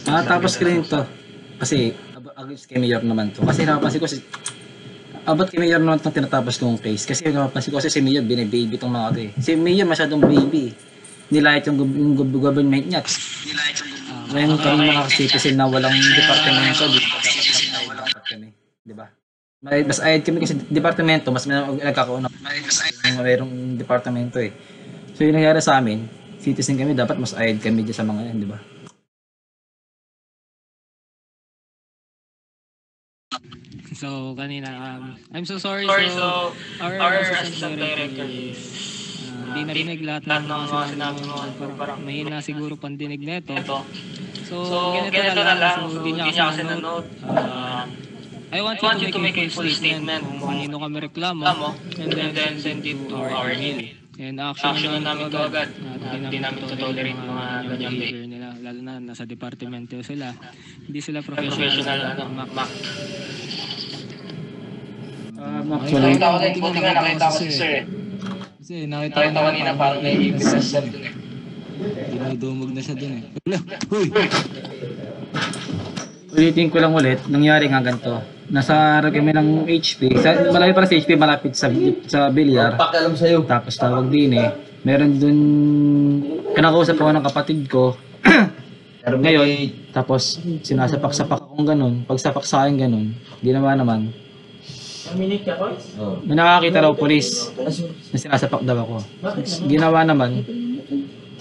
Tapos ko rin to. Kasi, against kay Mayor naman to. Kasi napapansin ko abot kay Mayor naman itong tinatapos kong case. Kasi napapansin ko si Mayor, binibaby itong mga to eh. Si Mayor masyadong baby. Nilait yung government niya. Ngayon kami mga citizen na walang departamento, dapat kami. Diba? Mas ayad kami kasi departamento, mas nagkakauna. Mayroong departamento eh. So yung nangyari sa amin, citizen kami, dapat mas ayad kami dyan sa mga yan, di ba? So kanina, I'm so sorry. So our assistant director is hindi narinig lahat ng mga sinabi mo. Parang mahina siguro pandinig nito. So ganito na lang. So hindi niya kasi nanood. I want you to make a full statement kung kanino kami reklamo and then send it to our email. And action namin to agad. Hindi namin to tolerate mga ganyang behavior nila. Lalo na nasa departamento sila. Hindi sila professional. Actually, nakita ko si sir. Kasi Nakita ko kanina parang naiipit na siya dun eh. Dinudumog na siya dun eh. Uy! ulitin ko lang ulit, nangyari nga ganito. Nasa kami ng HP, malapit para sa HP, malapit sa bilyar. Pakialam sa'yo. Tapos tawag din eh. Meron dun, kinakausap ako ng kapatid ko. Ngayon, tapos sinasapak-sapak akong ganun. Pagsapak sa akin ganun, ginawa naman. May nakakita raw polis na sinasapak daw ako. Ginawa naman,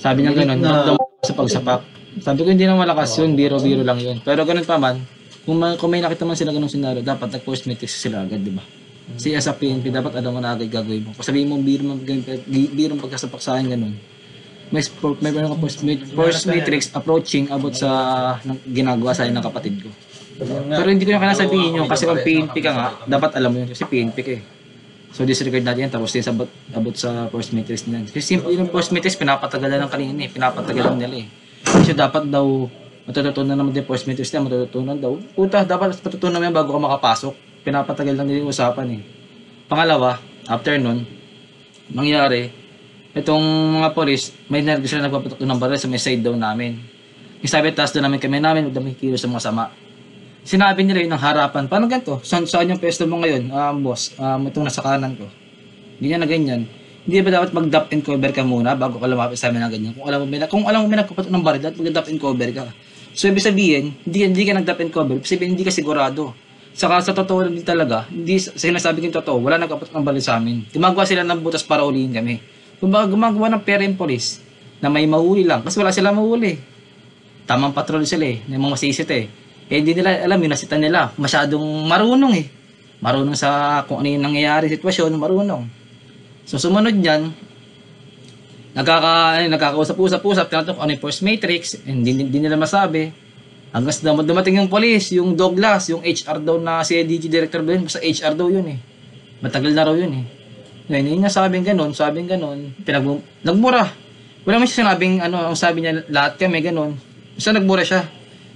sabi niya ganun, daw sa pagsapak. Sabi ko hindi na malakas yun, biro-biro lang yun. Pero ganun pa man, kung may nakita man sila ganung senaryo, dapat nag-post metrics sila agad, di ba? Si as a PNP, dapat alam mo na agad gagawin mo. Kung sabihin mo biro pagkasapak sa akin ganun, may post metrics approaching about sa ginagawa sa akin ng kapatid ko. Pero hindi ko yung kanasabihin yun kasi kung PNP ka nga, dapat alam mo yun kasi PNP ka eh. So disregard natin yan, tapos din about sa post matrix niyan. Kasi simple yung post matrix, pinapatagalan ng kanina eh, pinapatagalan nila eh. So dapat daw, matututunan naman din post matrix niya, matututunan daw. Puta, dapat matutunan mo yan bago ka makapasok. Pinapatagal lang nila yung usapan eh. Pangalawa, after nun, nangyari, itong mga polis, may nervous sila nagpapatok ng baril sa may side daw namin. Yung sabi, taas doon namin kami namin, huwag namin kilos sa mga sama. Sinabi nila yun ng harapan. Paano ganito? Saan yung pwesto mo ngayon, boss? Itong nasa kanan ko. Ganyan na ganyan. Hindi ba dapat mag-dump and cover ka muna bago ka lumapit sa amin ng ganyan? Kung alam mo may nagpapatok ng baril, dapat mag-dump and cover ka. So, ibig sabihin, hindi ka nag-dump and cover. Ibig sabihin, hindi ka sigurado. Saka sa totoo din talaga, hindi sinasabi ko yung totoo, wala nagpapatok ng baril sa amin. Gumagawa sila ng butas para ulihin kami. Gumagawa ng pera yung police na may mahuli lang. Kasi wala sila mahuli. Tamang patrol sila eh. May mga masisit eh. Eh, hindi nila alam, yung nasitan nila. Masyadong marunong eh. Marunong sa kung ano yung nangyayari sitwasyon, marunong. So, sumunod yan, nagkakausap-usap, tinatanong ano yung force matrix, hindi nila masabi. Hanggang dumating yung police, yung Douglas, yung HR daw na CIDG director doon, basta HR daw yun eh. Matagal na raw yun eh. Ngayon, yun nga sabing ganun, nagmura. Wala man siya sinabing, ang sabi niya, lahat kami, ganun. Basta nagmura siya.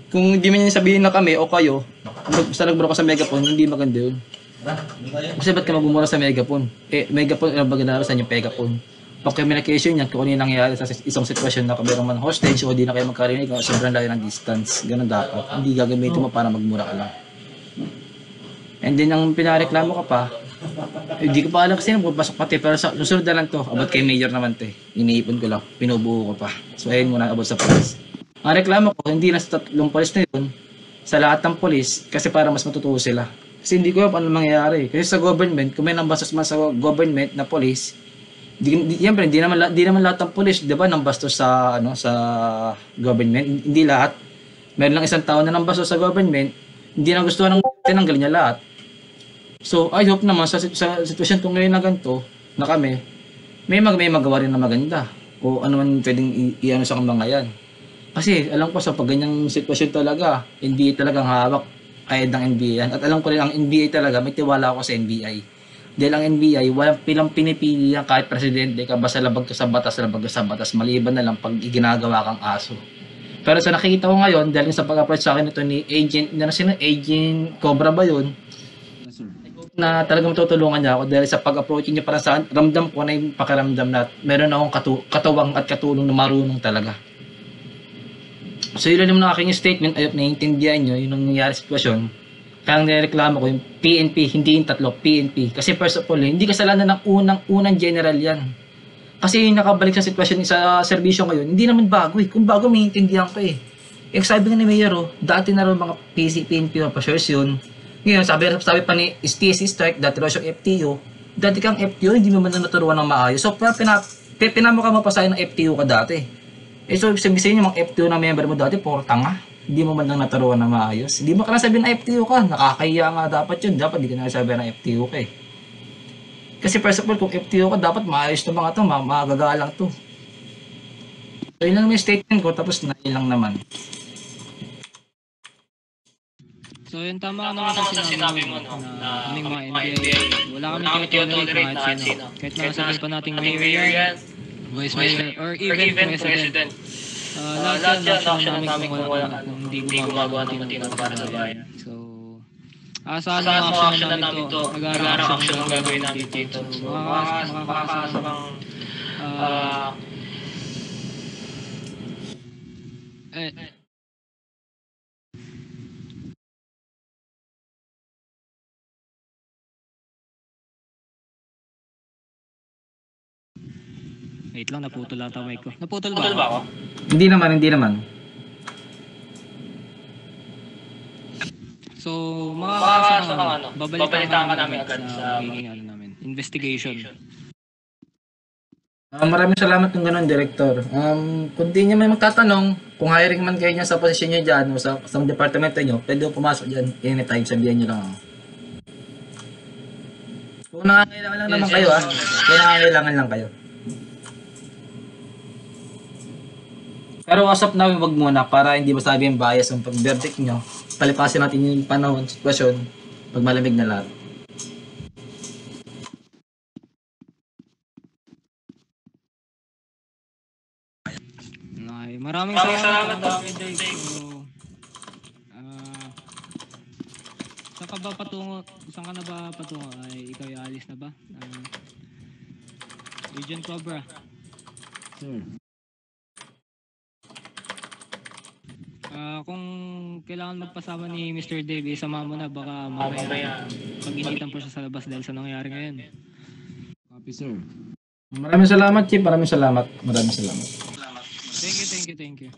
Kung hindi man niya sabihin na kami o kayo, basta nagbura ka sa megaphone, hindi maganda yun. Kasi ba't ka magmumura sa megaphone? Megaphone, baga saan yung megaphone? Pag communication niya, kung ano yung nangyayari sa isang sitwasyon na kamerong man hostage o hindi na kayo magkarinig, sobrang layo ng distance. Ganun dapat. Hindi gagamitin mo para magmura ka lang. And then, ang pinareklamo ka pa, hindi ko pa alam kasi pupasok pati, pero sa susunod na lang to, about kay Mayor naman to eh. Iniipon ko lang, pinubuo ko pa. So, ayun muna about sa police. Ang reklamo ko, hindi na sa tatlong polis na yun, sa lahat ng polis, kasi para mas matutuwa sila. Kasi hindi ko alam ano mangyayari. Kasi sa government, kung may nambastos man sa government na polis, siyempre, hindi naman lahat ng polis, di ba, nambastos sa government. Hindi lahat. Meron lang isang tao na nambastos sa government, hindi na gusto ng tinanggal niya lahat. So, I hope naman sa sitwasyon kung ngayon na ganito, na kami, may magawa rin na maganda. O ano man pwedeng i-ano sa mga yan. Kasi alam ko sa pag ganyang sitwasyon talaga, NBA talagang hawak ayad ng NBA yan. At alam ko rin ang NBA talaga, may tiwala ako sa NBI. Dahil ang NBI, walang pilang pinipili yan kahit presidente ka, basta labag ka sa batas, maliban na lang pag iginagawa kang aso. Pero sa nakikita ko ngayon, dahil sa pag-approach sa akin ito ni Agent Cobra ba yun? Na talagang matutulungan niya ako dahil sa pag-approach niya para sa ramdam ko na yung pakiramdam na meron akong katawang at katulong na marunong talaga. So yun lang naman ang aking statement. Ayop naiintindihan nyo yung nangyayari sitwasyon. Kaya ang nireklamo ko yung PNP, hindi yung tatlo, PNP. Kasi first of all, hindi kasalanan ng unang general yan. Kasi yung nakabalik sa sitwasyon sa serbisyo ngayon, hindi naman bago eh. Kung bago, may intindihan ko eh. Eh, sabi nga ni Mayor, dati na raw mga PNP officers yun. Ngayon, sabi pa ni STC Strike, dati raw siyang FTO. Dati kang FTO, hindi mo man na naturuan ng maayos. So, pinamo ka mapasahin ng FTO ka dati. Eh, so, sabihin yung mga FTO na member mo dati, puro tanga. Hindi mo man lang naturuan ng maayos. Hindi mo ka nasabi na FTO ka. Nakakahiya nga dapat yun. Dapat hindi ka nasabi na FTO ka eh. Kasi first of all, kung FTO ka, dapat maayos na mga to, magagalang to. So, yun lang yung statement ko, tapos na yun lang naman. So yun, tama ka naman sa sinabi mo, no? Na kaming mga NBI, wala kami tolerate na kahit sino. Kahit nakasabi pa nating mayor yan, vice mayor, or even president. Lahat yan, na-action namin kung hindi gumagawa ng matinong para sa bayan. So, asahan ang action namin to, nag-aarang action ang gagawin namin dito. So, makakasa kang wait lang, naputol ata mic ko. Naputol ba ako? Hindi naman. So, makakasa kang babalitaan ka namin agad sa magiging namin, investigation. Maraming salamat ng ganun, Director. Kung di niya may magtatanong, kung hiring man kayo niya sa posisyon niyo dyan o sa departamento niyo, pwede po pumasok dyan anytime, sabihan niyo lang ako. Kung nangangailangan lang naman kayo, kung nangangailangan lang kayo. Pero as of now, wag muna para hindi masabi yung bias ng pag-verdict nyo. Palipasin natin yung panahon, sitwasyon, pag malamig na lahat. Okay, maraming salamat Dave. So, saan ka na ba patungo? Ay, ikaw ay alis na ba? Agent Cobra. Sir. Kung kailangan magpasama ni Mr. Dave, isama mo na, baka mamaya pag-initan po siya sa labas dahil sa nangyari ngayon. Copy, sir. Maraming salamat, Chief. Maraming salamat. Thank you.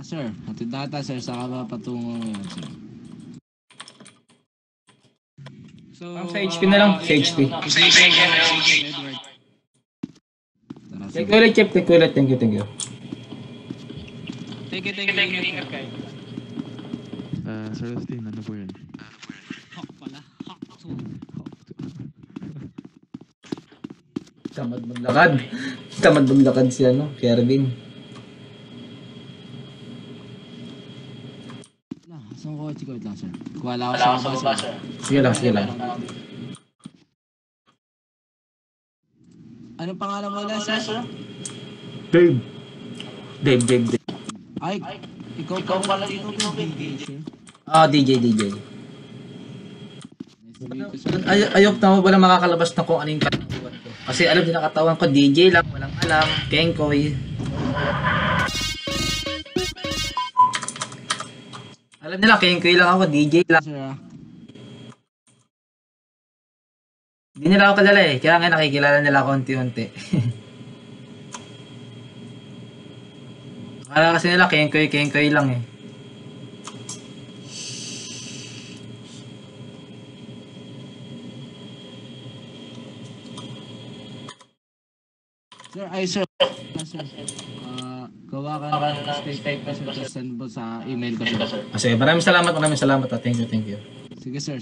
Sir. Hatid data, sir. Saka ba patungo ngayon, sir? So, Sa HP na lang. Sa HP. Edward. Tara, sir. Thank you ulit, Chief. Thank you ulit. Thank you. Thank you. Ingat kayo. Sir Austin, ano po yun? Hawk pala. Hawk. Tamad maglakad si Kervin. Saan ko wait lang, sir? Wala ako sa baba, sir. Sige lang. Anong pangalan mo ulit, sir? Dave. Ay, ikaw pala dito yung DJ, sir. DJ. Ayok na wala makakalabas na kung ano yung katawan ko. Kasi alam din ang katawan ko, DJ lang, walang alam, Kenkoy. Alam nila, Kenkoy lang ako, DJ lang. Sir, Hindi nila ako kalala eh, kaya nga nakikilala nila ako unti-unti. Akala kasi nila, Kenkoy lang eh. sir. Gawa ka ng statement, sir. Send mo sa email ko, sir. Sige, maraming salamat. Thank you. Sige, sir.